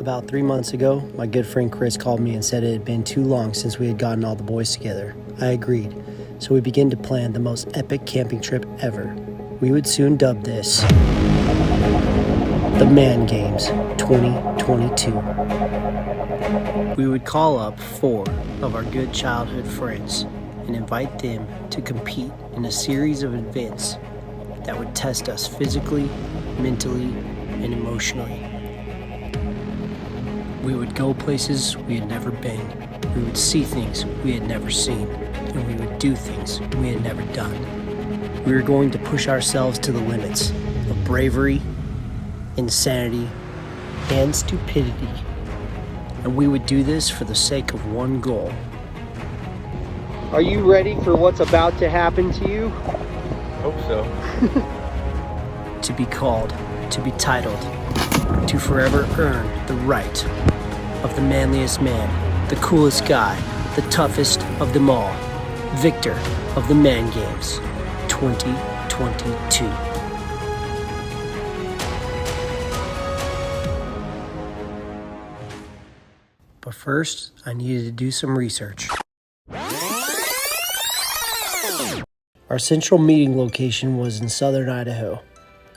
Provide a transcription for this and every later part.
About 3 months ago, my good friend Chris called me and said it had been too long since we had gotten all the boys together. I agreed, so we began to plan the most epic camping trip ever. We would soon dub this the Man Games 2022. We would call up 4 of our good childhood friends and invite them to compete in a series of events that would test us physically, mentally, and emotionally. We would go places we had never been. We would see things we had never seen, and we would do things we had never done. We were going to push ourselves to the limits of bravery, insanity, and stupidity. And we would do this for the sake of one goal. Are you ready for what's about to happen to you? Hope so. To be called, to be titled, to forever earn the right of the manliest man, the coolest guy, the toughest of them all, victor of the Man Games 2022. But first, I needed to do some research. Our central meeting location was in Southern Idaho,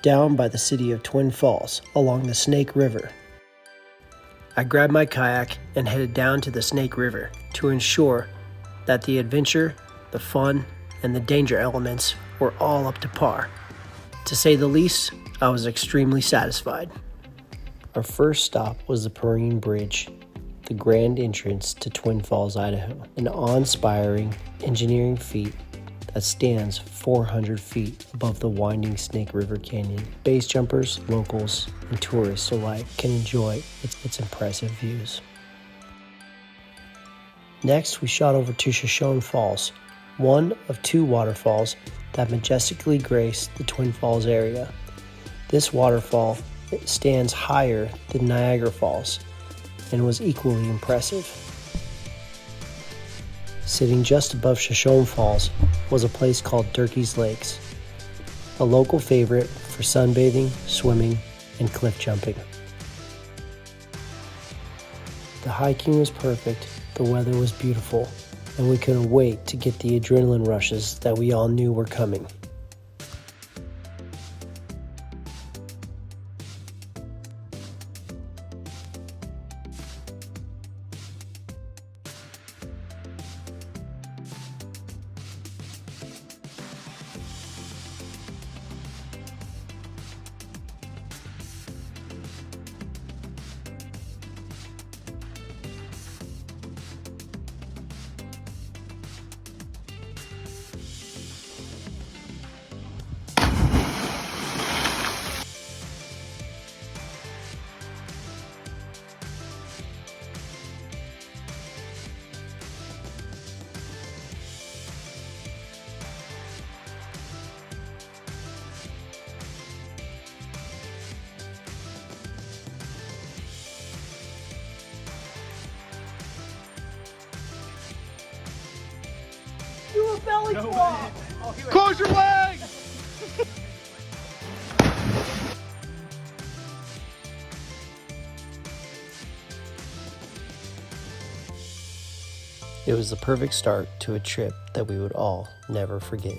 down by the city of Twin Falls, along the Snake River. I grabbed my kayak and headed down to the Snake River to ensure that the adventure, the fun, and the danger elements were all up to par. To say the least, I was extremely satisfied. Our first stop was the Perrine Bridge, the grand entrance to Twin Falls, Idaho, an awe-inspiring engineering feat that stands 400 feet above the winding Snake River Canyon. Base jumpers, locals, and tourists alike can enjoy its impressive views. Next, we shot over to Shoshone Falls, one of 2 waterfalls that majestically grace the Twin Falls area. This waterfall stands higher than Niagara Falls and was equally impressive. Sitting just above Shoshone Falls was a place called Durkee's Lakes, a local favorite for sunbathing, swimming, and cliff jumping. The hiking was perfect, the weather was beautiful, and we couldn't wait to get the adrenaline rushes that we all knew were coming. Do a belly flop! Close your legs! It was the perfect start to a trip that we would all never forget.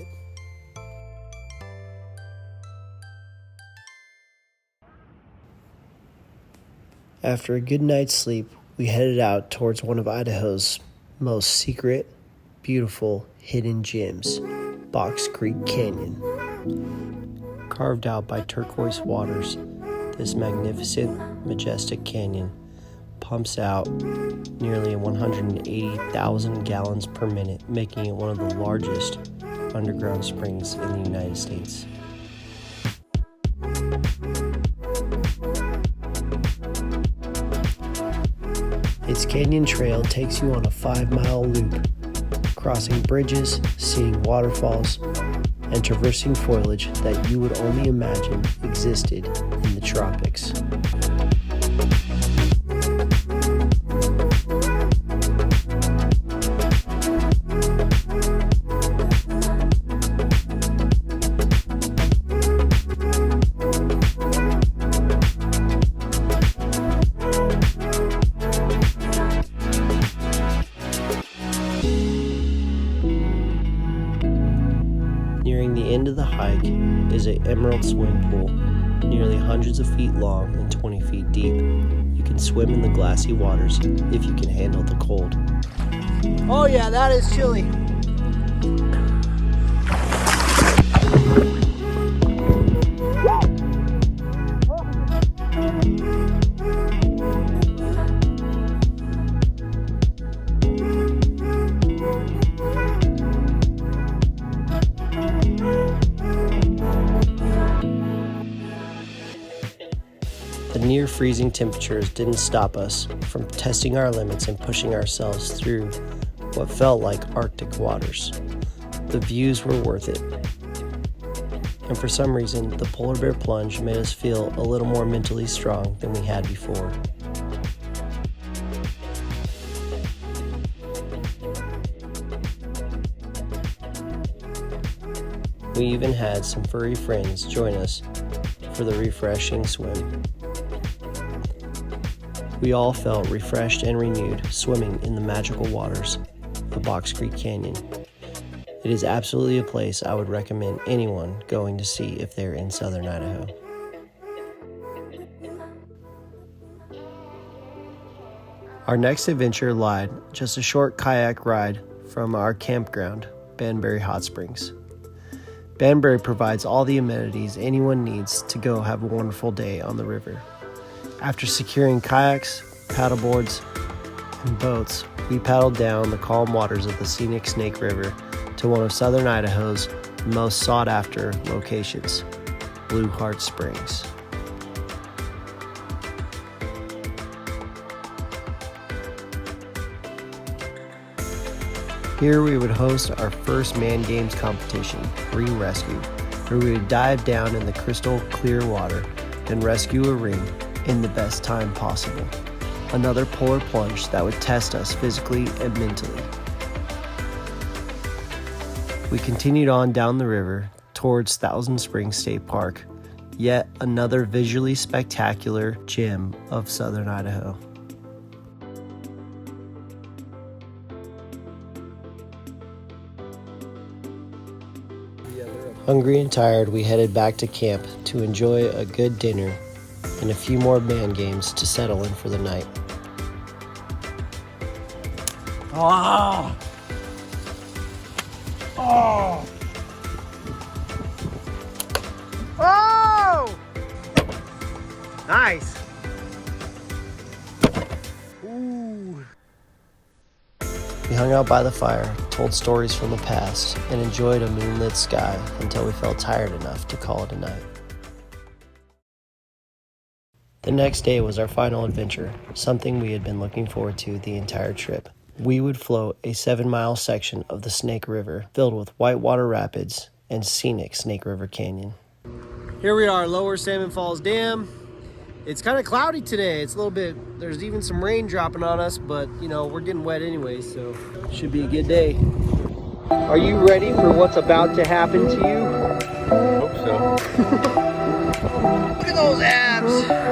After a good night's sleep, we headed out towards one of Idaho's most secret, beautiful, hidden gems, Box Creek Canyon. Carved out by turquoise waters, this magnificent, majestic canyon pumps out nearly 180,000 gallons per minute, making it one of the largest underground springs in the United States. Its canyon trail takes you on a 5-mile loop, crossing bridges, seeing waterfalls, and traversing foliage that you would only imagine existed in the tropics. hike is an emerald swimming pool, nearly hundreds of feet long and 20 feet deep. You can swim in the glassy waters if you can handle the cold. Oh yeah, that is chilly. The near freezing temperatures didn't stop us from testing our limits and pushing ourselves through what felt like Arctic waters. The views were worth it. And for some reason, the polar bear plunge made us feel a little more mentally strong than we had before. We even had some furry friends join us for the refreshing swim. We all felt refreshed and renewed swimming in the magical waters of Box Creek Canyon. It is absolutely a place I would recommend anyone going to see if they're in Southern Idaho. Our next adventure lied just a short kayak ride from our campground, Banbury Hot Springs. Banbury provides all the amenities anyone needs to go have a wonderful day on the river. After securing kayaks, paddleboards, and boats, we paddled down the calm waters of the scenic Snake River to one of Southern Idaho's most sought-after locations, Blue Heart Springs. Here we would host our first man games competition, Ring Rescue, where we would dive down in the crystal clear water and rescue a ring in the best time possible. Another polar plunge that would test us physically and mentally. We continued on down the river towards Thousand Springs State Park, yet another visually spectacular gem of Southern Idaho. Hungry and tired, we headed back to camp to enjoy a good dinner and a few more man games to settle in for the night. Oh! Oh! Oh! Nice! Ooh. We hung out by the fire, told stories from the past, and enjoyed a moonlit sky until we felt tired enough to call it a night. The next day was our final adventure, something we had been looking forward to the entire trip. We would float a 7-mile section of the Snake River filled with whitewater rapids and scenic Snake River Canyon. Here we are, Lower Salmon Falls Dam. It's kind of cloudy today. It's a little bit, there's even some rain dropping on us, but you know, we're getting wet anyway, so should be a good day. Are you ready for what's about to happen to you? Hope so. Look at those abs!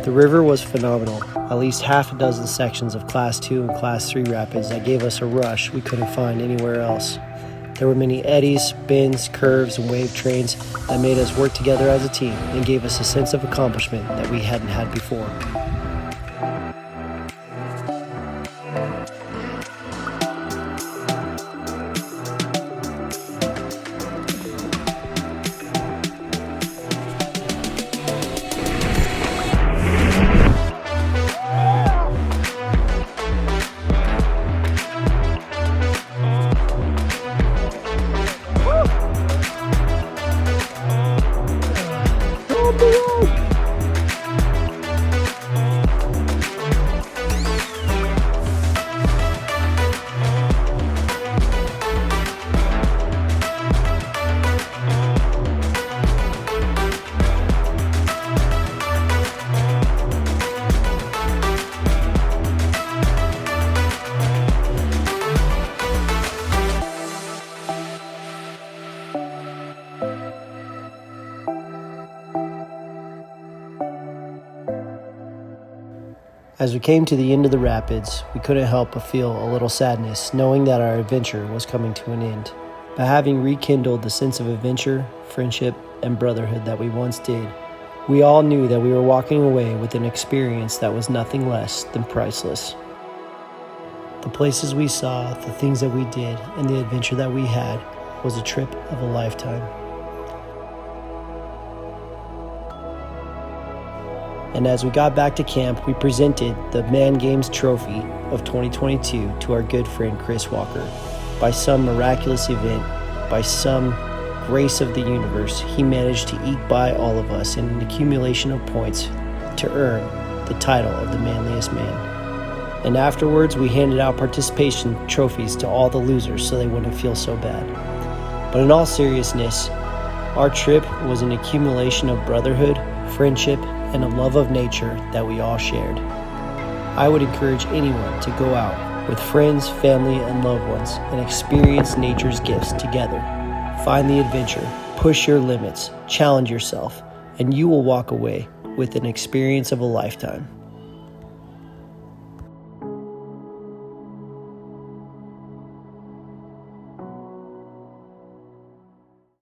The river was phenomenal. At least half a dozen sections of Class 2 and Class 3 rapids that gave us a rush we couldn't find anywhere else. There were many eddies, bends, curves, and wave trains that made us work together as a team and gave us a sense of accomplishment that we hadn't had before. As we came to the end of the rapids, we couldn't help but feel a little sadness knowing that our adventure was coming to an end. But having rekindled the sense of adventure, friendship, and brotherhood that we once did, we all knew that we were walking away with an experience that was nothing less than priceless. The places we saw, the things that we did, and the adventure that we had was a trip of a lifetime. And as we got back to camp, we presented the Man Games Trophy of 2022 to our good friend Chris Walker. By some miraculous event, by some grace of the universe, he managed to eke by all of us in an accumulation of points to earn the title of the manliest man. And afterwards, we handed out participation trophies to all the losers so they wouldn't feel so bad. But in all seriousness, our trip was an accumulation of brotherhood, friendship, and a love of nature that we all shared. I would encourage anyone to go out with friends, family, and loved ones and experience nature's gifts together. Find the adventure, push your limits, challenge yourself, and you will walk away with an experience of a lifetime.